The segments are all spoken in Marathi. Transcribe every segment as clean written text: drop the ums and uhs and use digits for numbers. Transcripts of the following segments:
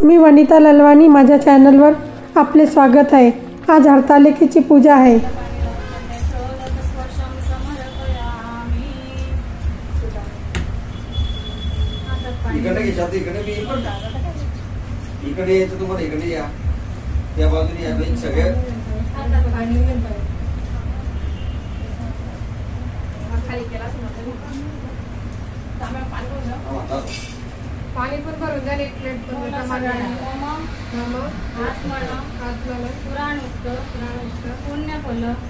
मी वनिता ललवानी, माझ्या चॅनलवर आपले स्वागत आहे। आज हरतालिकेची पूजा आहे। इकडे यायचं तुम्हाला, इकडे या, या बाजूने या, सगळे पाणी पण भरून द्या, एक प्लेट पण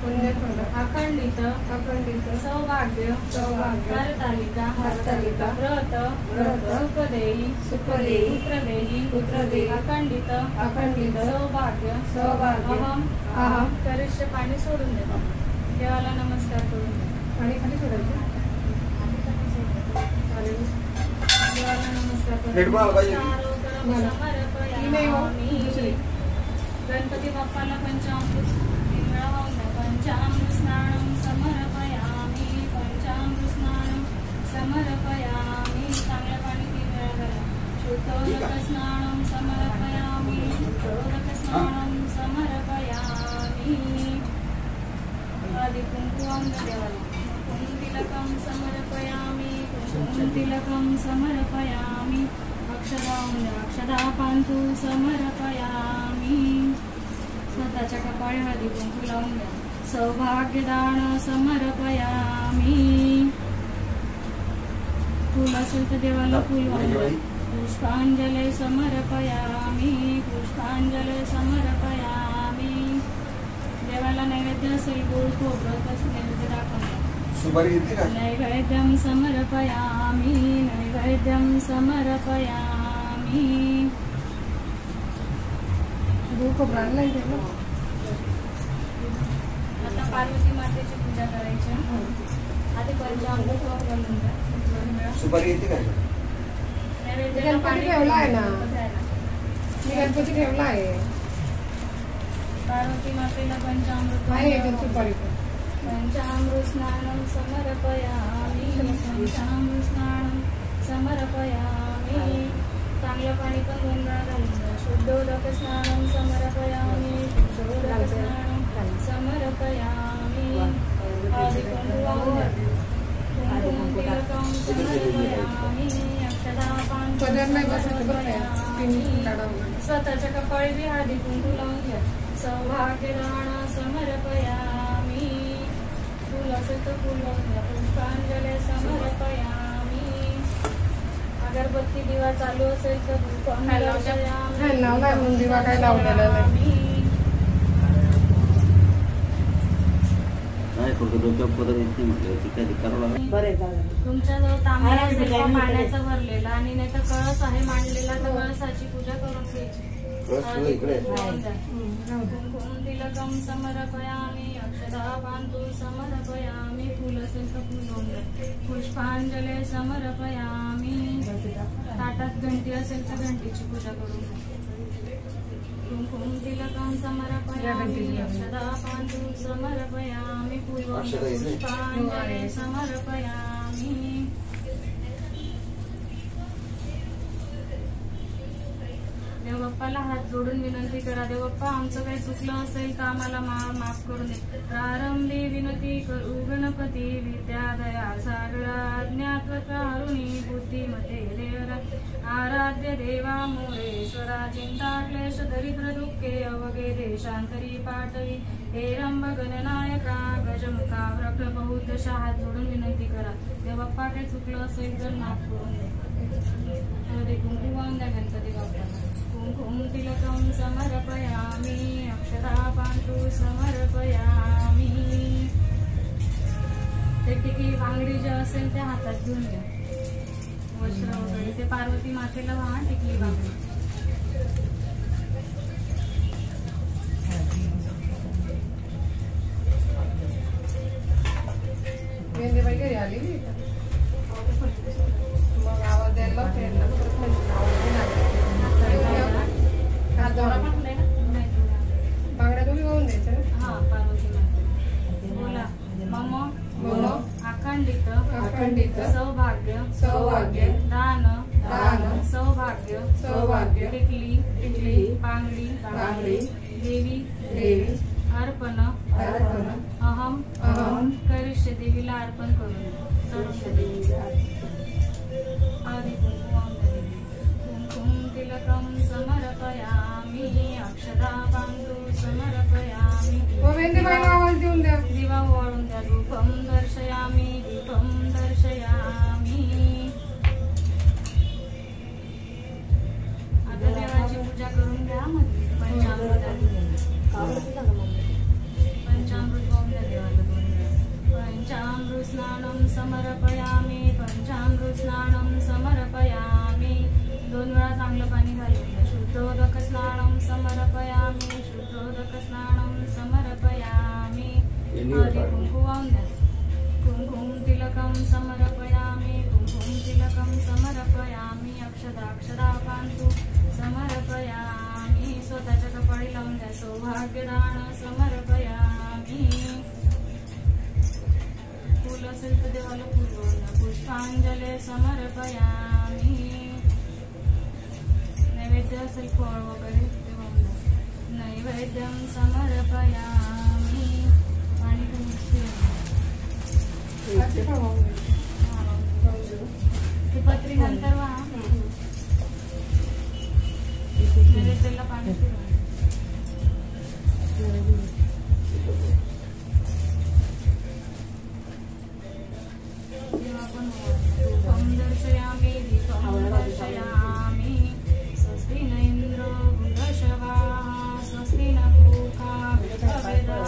पुण्यफल अखंडित सौभाग्य हरतालिका व्रत सुखदेही पुत्रदेही अखंडित सौभाग्य अहम करिष्य। पाणी सोडून देतो, देवाला नमस्कार करून पाणी खाली सोडायचं। देवाला नमस्कार करून गणपती बाप्पाला पंचामृत स्नानम समर्पयामी, पंचामृत स्नानम समर्पयामी। चांगल्या पाणी 3 वेळा करा। शुद्धोदक स्नानम समर्पयामी, शुद्धोदक स्नानम समर्पयामी। आदि कुंकुमं देवाला कुंकुमतिलकं समर्पयामी, कुंकुमतिलकं समर्पयामी। अक्षदा पांतु समर्पयामी। स्वतःच्या कपाळी हळदी कुंकू लावून द्या। सौभाग्यदान समर्पयामी। फूल असेल तर देवाला फूल वाहून द्या। पुष्पांजली समर्पयामी, पुष्पांजली समर्पयामी। देवाला नैवेद्य असेल गोड खोबरं तसं नैवेद्य दाखवा। नैवेद्यं समर्पयामी, नैवेद्यं समर्पयामी। आता पार्वती मातेची पूजा करायची। आधी पंचामृत वापरून द्या। सुपारी येते का? नैवेद्य पाणी ठेवला आहे ना, मी गणपती ठेवला आहे। पार्वती मातेला पंचामृत सुपारी पंचामृत स्नानं समर्पयामी, पंचामृत स्नानं समर्पयामी। चांगलं पाणी पण 2 वेळा घालून द्या। शुद्धोदक स्नानं समर्पयामी, शुद्धोदक स्नानं समर्पयामी। आदि कुंकुमं कुंकुमतिलकं समर्पयामी, अक्षदा पांतु समर्पयामी। स्वतःच्या कपाळी बी हळदी कुंकू लावून घ्या। सौभाग्यदान समर्पयामी। फूल असेल तर फूल लावून द्या। पुष्पांजली समर्पयामी। अगरबत्ती दिवा चालू असेल तर दिवा काय लावलेला नाही। तुमच्याजवळ तांब्या असेल तर पाण्याचा भरलेला आणि नाही तर कळस आहे मांडलेला, तर कळसाची पूजा करून घ्यायची। कुंकुमतिलकं समर्पयामी, अक्षदा पांतु समर्पयामी। फूल असेल तर फूल लावून द्या। पुष्पांजली समर्पयामी। ताटात घंटी असेल तर घंटीची पूजा करून घ्या। कुंकुमतिलकं समर्पयामी, अक्षदा पांतु समर्पयामी। पुष्पांजली समर्पयामी। देवबाप्पाला हात जोडून विनंती करा। देवबाप्पा, आमचं काही चुकलं असेल तर आम्हाला माफ करून दे। प्रारंभी विनती करू गणपती, विद्या दया सागरा, ज्ञात्वकारुणी बुद्धिमते देवरा। आराध्य देवा मोरेश्वरा, चिंता क्लेश दरिद्र दुःखे अवघे देशांतरी पाठवी। हे रंभ गणनायका गजमुखा प्रबहुदशा। हात जोडून विनंती करा। देवबाप्पा, काही चुकलं असेल तर माफ करून दे। कुंकू वाहून द्या गणपती बाप्पाला। कुंकुमतिलकं समर्पयामी, अक्षदा पांतु समर्पयामी। ते टिकली बांगडी जे असेल ते हातात घेऊन घ्या। वस्त्र वगैरे ते पार्वती मातेला वाहा टिकली बांगडी। मेंदीबाई घरी आली मग आवाज द्यायला बांगड्या तुम्ही वाहून द्यायच्या ना। हा, पार्वती माते बोला। मम अखंडित सौभाग्य दान सौभाग्य टिकली पांगडी देवी अर्पण अहम करिष्य देवीला अर्पण करून कुंकुम तिलकम समर्पयामी अक्षता पांडू समर्पयामी दिवा ओवाळून द्या धूपम दर्शयामी आता देवाची पूजा करून घ्या. पंचामृत पाहून द्या देवाला 2 वेळा. पंचामृत स्नानम समर्पयामी 2 वेळा चांगलं पाणी घालून द्या. शुद्धोदक स्नानम समर्पयामी आधी कुंकू वाहून द्या. कुंकुम तिलकम समर्पयामी अक्षदा पांतु समर्पयामी स्वतःच्या कपाळी लावून द्या. सौभाग्यदान समर्पयामी फूल असेल तर देवाला फूल वाहून द्या. पुष्पांजली समर्पयामी नैवेद्य असेल फळ वगैरे ते वाहून द्या. नैवेद्यम समर्पयामी पाणी ती पत्री नंतर वाहा. नैवेद्याला पाणी दीपम दर्शयामी स्वस्ति न इंद्रो वृषभा स्वस्ति न पूषा विश्ववेदा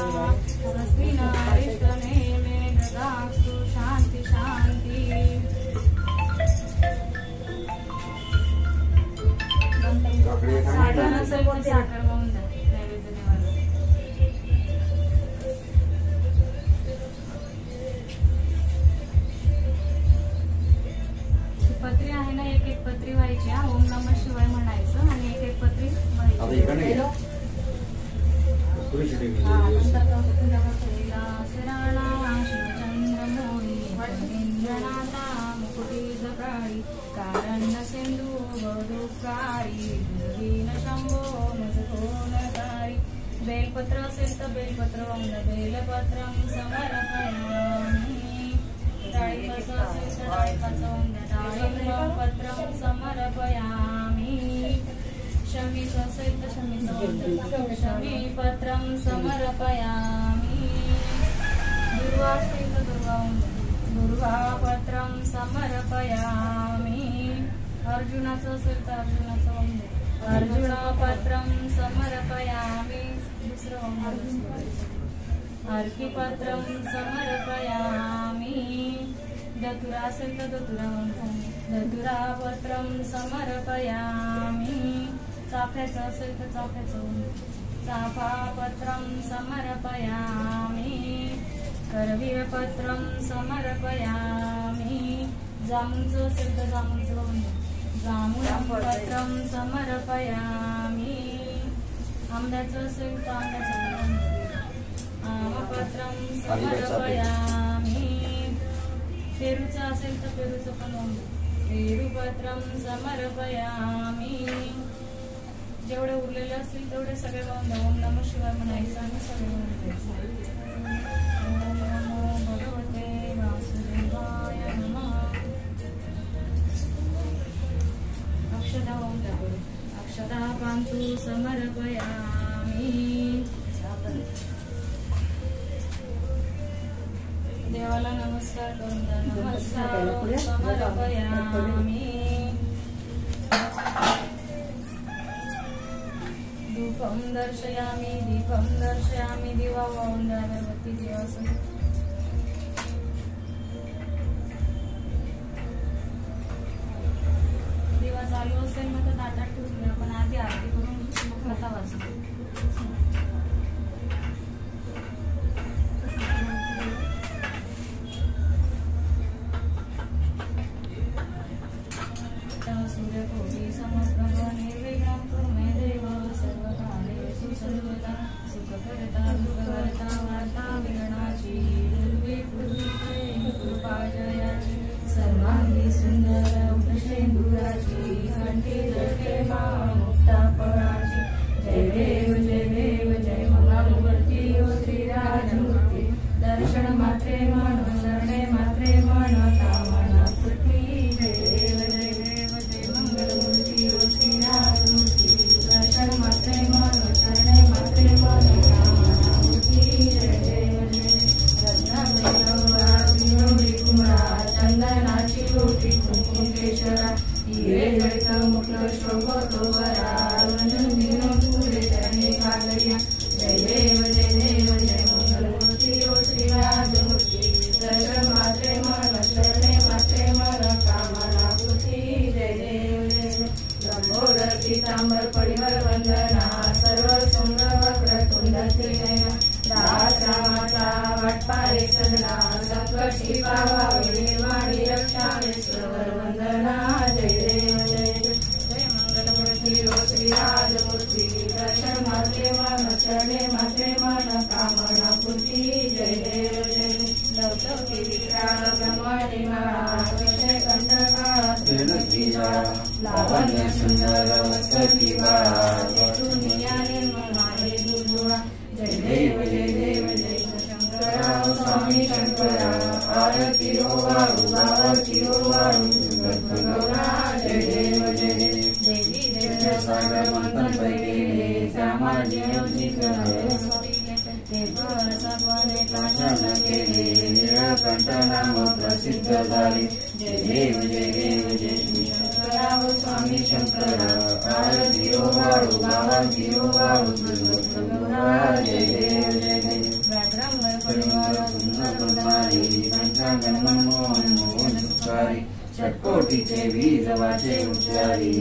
स्वस्ति न अरिष्टनेमे ददास्तु शांती साखर असेल तर साखर वाहून द्या नैवेद्य देवाला. पत्री आहे ना, एक पत्री व्हायची. ओम नमः शिवाय म्हणायचं आणि एक पत्री व्हायची. शिवचंद्रमोळी इंद्रनाथा मुकुटी जकाळी कारण सिंधू बदुकारी दुर्गीन शंभो नसकोनकारी. बेलपत्र असेल तर बेलपत्र वाहून द्या. बेलपत्रम समर्पयामी डाळिंबाचं असेल तर डाळिंबाचं वाहून द्या. डाळिंबपत्रम समर्पयामी शमीचं असेल तर शमीचं वाहून द्या. शमीपत्रम समर्पयामी दुर्वा असेल तर दुर्वा वाहून द्या. दुर्वापत्रम समर्पयामी अर्जुनाचं असेल तर अर्जुनाचं वाहून द्या. अर्जुनपत्रम समर्पयामी दुसरं वाहून द्या. अर्कीपत्रम समर्पयामी दतुरा असेल तर दतुरा वाहून द्या. दतुरापत्रम समर्पयामी चाफ्याचं असेल तर चाफ्याचं वाहून द्या. चाफापत्रम समर्पयामी करवीरपत्रम समर्पयामी जामुनचं असेल तर जामुनचं वाहून द्या. जामुनपत्रम समर्पयामी आंब्याचं असेल तर आंब्याचं वाहून द्या. आमपत्रम समर्पयामी पेरूचं असेल तर पेरूचं पण वाहून द्या. पेरूपत्रम समर्पयामी जेवढे उरलेले असतील तेवढे सगळे वाहून द्या. ओम नमः शिवाय म्हणायचं आणि सगळे वाहून द्यायचं. ओम नमो भगवते वासुदेवाय नमः. अक्षदा वाहून द्या. अक्षदा पांतु समर्पयामी देवाला नमस्कार करून द्या. नमस्कार समर्पयामी धूपम दर्शयामी दिवा वाहून द्या. अगरबत्ती दिवा असेल दिवा चालू असेल मग तर ताटात ठेवून द्या. पण आधी आरती करून कथा वाचू. सूर्यकोटि समप्रभ निर्विघ्नं कुरु मे देव सर्वकार्येषु सर्वदा सुखकर्ता दुःखहर्ता वार्ता विघ्नाची दुर्विकृते कृपा जयाची सर्वांगी सुंदर उपशेंदुराची कंठी जटे माळो बरोबरा पुरे चरणी भागया जय देव जय मंगलमूर्ती ओ श्रीराजमूर्ती दर्शन मात्रे मन शरणे मात्रे मन कामना पूर्ती जय देव लंबोदर पीतांबर परिमल वंदना सर्व सुंदर वक्रतुंड त्रिनयना दास रामाचा वाटपारे सदना संकटी पावावे वाणी रक्षावे सर्वर वंदना जय देव जय मंगलमूर्ती ओ श्रीराजमूर्ती दर्शन मात्रे मन चरणे मात्रे मन कामना पूर्ती जय देव लवचकी विक्राल ब्रह्मणी विषय कंटका लावण्य सुंदर वस्तकी बाळा दुनिया निर्ममाने दुर्गुणा जय देव जय शंकरा स्वामी शंकरा आरती हो वाळू आरती हो वाळू गौरा जय देव देवी देव सागर मंथन पैकी सामान्य सर्वाने काशन केले निळकंठ नाम प्रसिद्ध झाले जय देव जय शंकरा स्वामी शंकरा आरती हो वाळू आरती हो वाळू गौरा जय देव व्याघ्रम परिवार सुंदर कुमारी पंचांगन मनमोहन मोहन सुखारी षटकोटीचे वीज वाचे उच्चारी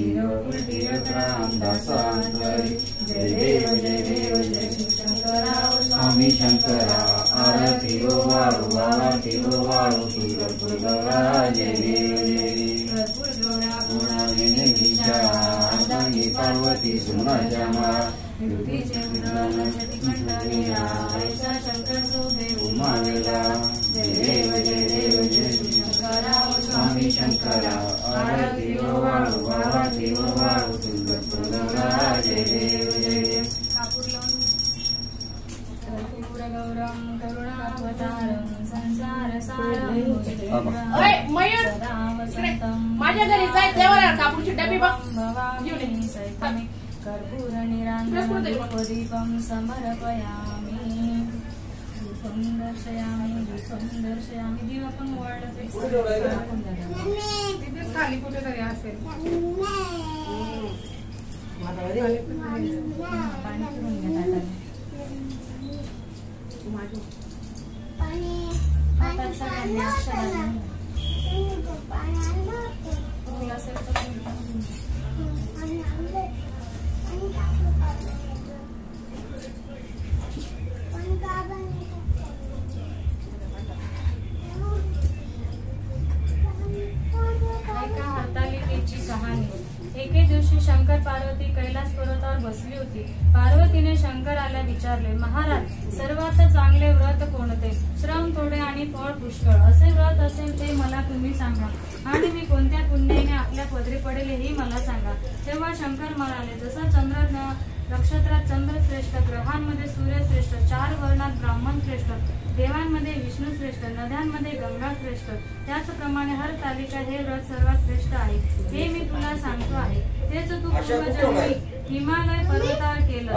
राम दासांतरी जय देव जय शंकरा स्वामी शंकरा आरती हो वाळू आरती हो वाळू तुळजापूर गौरा जय देव गुणाविने विशाळी पार्वती सुनाच्या माळा युतीचे शंकर सोबे उमावेला जय देव जय शंकरा स्वामी शंकरा आरती हो वाळू आरती हो वाळू तुळजापूर गौरा जय देव गौरम करुणावतारम संसार सारम माझ्या घरी जाय देवाला कापूरची डबी बघ कर्पूर निरांजनदीपं समर्पयामि दीपं दर्शयामि दिवा पण वाढलं खाली कुठे तरी असेल पाणी पिऊन घ्या आता सगळ्यांनी अक्षरांनी हरतालिकेची कहाणी एके दिवशी शंकर पार्वती कैलास पर्वतावर बसली होती. पार्वतीने शंकराला विचारले, महाराज सर्वात चांगले व्रत कोणते? श्रम थोडे आणि फळ पुष्कळ असे व्रत असेल ते मला तुम्ही सांगा आणि मी कोणत्या पुण्याने आपल्या पदरी पडेल हेही मला सांगा. तेव्हा शंकर म्हणाले, जसा चंद्र नक्षत्रात चंद्र श्रेष्ठ, ग्रहांमध्ये सूर्य श्रेष्ठ, 4 वर्णात ब्राह्मण श्रेष्ठ, देवांमध्ये विष्णू श्रेष्ठ, नद्यांमध्ये गंगा श्रेष्ठ, त्याचप्रमाणे हरतालिका हे व्रत सर्वात श्रेष्ठ आहे. हे मी तुला सांगतो आहे. तेच तू पूर्वजन्मी हिमालय पर्वतावर केलं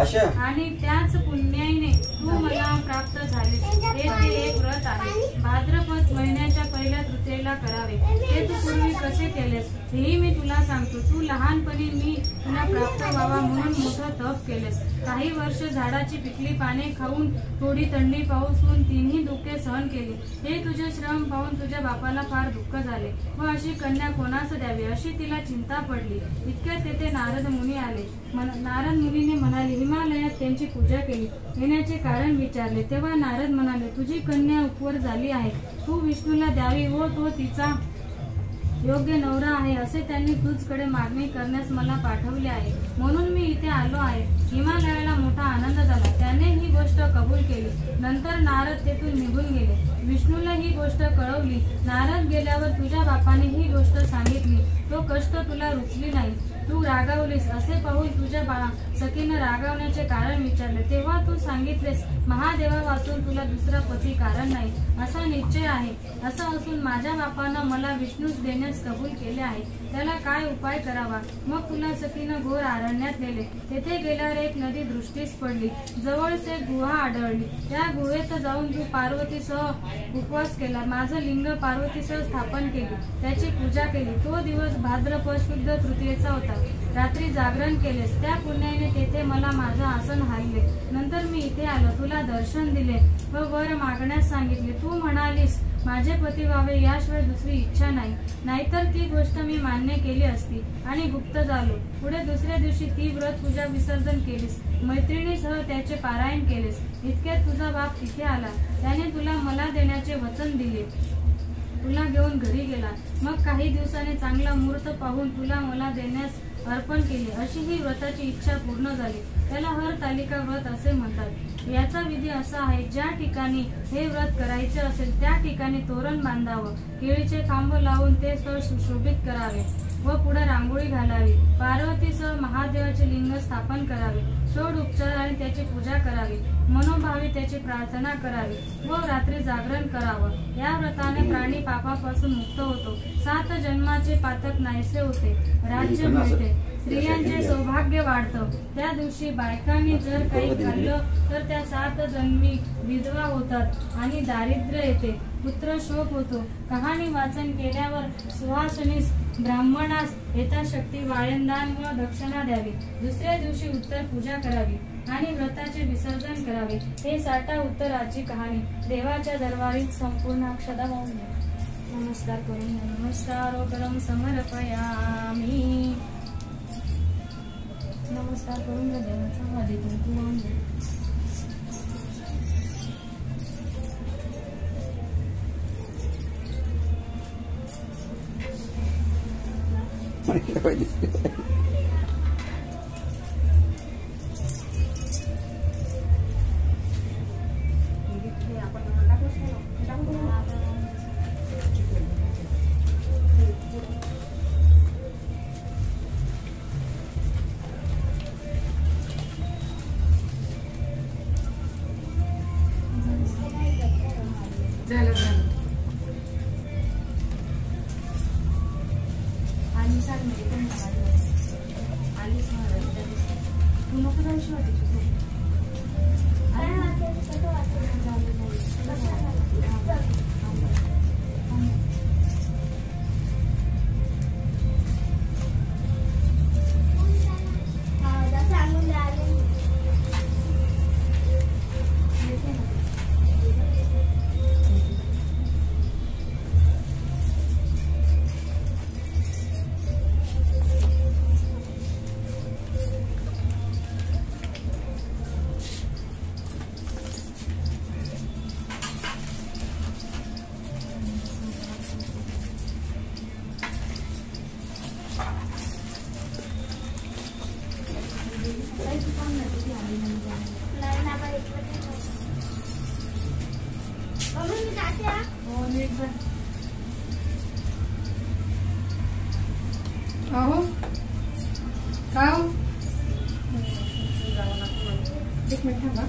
आणि त्याच पुण्याने तू मला प्राप्त झालीस. हे ते एक व्रत आहे. भाद्रपद महिन्याच्या पहिल्या तृतीयेला करावे. ते तू पूर्वी कसे केलेस हेही मी तुला सांगतो. तू लहानपणी मी तुला प्राप्त व्हावा म्हणून मोठं तप केलेस. काही वर्ष झाडाची पिकली पाने खाऊन, थोडी थंडी पाऊसून, तिन्ही दुःखे सहन केली. हे तुझे श्रम पाहून तुझ्या बापाला फार दुःख झाले व अशी कन्या कोणास द्यावी अशी तिला चिंता पडली. इतक्यात तेथे नारद मुनी आले. नारद मुनीने म्हणाले, हिमालयात त्यांची पूजा केली. येण्याचे कारण विचारले. तेव्हा नारद म्हणाले, तुझी कन्या उपवर झाली आहे. तू विष्णूला द्यावी व तो तिचा योग्य नवरा आहे असे त्यांनी तुझकडे मागणी करण्यास मला पाठवले आहे. म्हणून मी इथे आलो आहे. हिमालयाला मोठा आनंद झाला. त्याने ही गोष्ट कबूल केली. नंतर नारद तेथून निघून गेले. विष्णूला ही गोष्ट कळवली. नारद गेल्यावर तुझ्या बापाने ही गोष्ट सांगितली. तो कष्ट तुला रुचली नाही. तू रागावलीस असे पाहून तुझ्या सखीनं रागावण्याचे कारण विचारले. तेव्हा तू सांगितलेस, महादेवा वाचून तुला दुसरा पती कारण नाही असा निश्चय आहे. असं असून माझ्या बापानं मला विष्णूस देण्यास कबूल केले आहे. त्याला काय उपाय करावा? मग तुला सखीनं घोर अरण्यात नेले. तेथे गेल्यावर एक नदी दृष्टीस पडली. जवळच एक गुहा आढळली. त्या गुहेत जाऊन तू पार्वतीसह उपवास केला. माझं लिंग पार्वतीसह स्थापन केली. त्याची पूजा केली. तो दिवस भाद्रपद शुद्ध तृतीयेचा होता. रात्री जागरण केलेस, त्या पुण्याने तेथे मला माझं आसन हालले. नंतर मी इथे आलो, तुला दर्शन दिले व वर मागण्यास सांगितले. तू म्हणालीस माझे पती व्हावे याशिवाय दुसरी इच्छा नाही. नाहीतर ती गोष्ट मी मान्य केली असती आणि गुप्त झालो. पुढे दुसऱ्या दिवशी ती व्रत पूजा विसर्जन केलीस, मैत्रिणीसह त्याचे पारायण केलेस. इतक्यात तुझा बाप तिथे आला. त्याने तुला मला देण्याचे वचन दिले, तुला घेऊन घरी गेला. मग काही दिवसांनी चांगला मुहूर्त पाहून तुला मला देण्यास अर्पण केले. अशी ही व्रताची इच्छा पूर्ण झाली. त्याला हरतालिका व्रत असे म्हणतात. याचा विधी असा आहे, ज्या ठिकाणी हे व्रत करायचे असेल त्या ठिकाणी तोरण बांधावं, केळीचे खांब लावून ते स्थळ सुशोभित करावे व पुढे रांगोळी घालावी. पार्वतीसह महादेवाचे लिंग स्थापन करावे, षोडोपचार आणि त्याची पूजा करावी, मनोभावे त्याची प्रार्थना करावी व रात्री जागरण करावं. या व्रताने प्राणी पापापासून मुक्त होतो, 7 जन्माचे पातक नाहीसे होते, राज्य मिळते, स्त्रियांचे सौभाग्य वाढतं. त्या दिवशी बायकांनी जर काही खाल्लं तर त्या 7 जन्मी विधवा होतात आणि दारिद्र्य येते, पुत्र शोक होतो. कहाणी वाचन केल्यावर सुहासनीस ब्राह्मणास यथाशक्ती वाळंदान व दक्षिणा द्यावी. दुसऱ्या दिवशी उत्तर पूजा करावी आणि व्रताचे विसर्जन करावे. हे साठा उत्तराची कहाणी. देवाच्या दरबारी संपूर्ण अक्षदा वाहून द्या. नमस्कार करून नमस्कारोत्तरम समर्पयामी. नमस्कार करून देवाचा वादीतून तू वाहून द्या. आणि सांग आलीच महाराज तू नको जाऊ शिवाय अहो का एक मिनिट थांबा.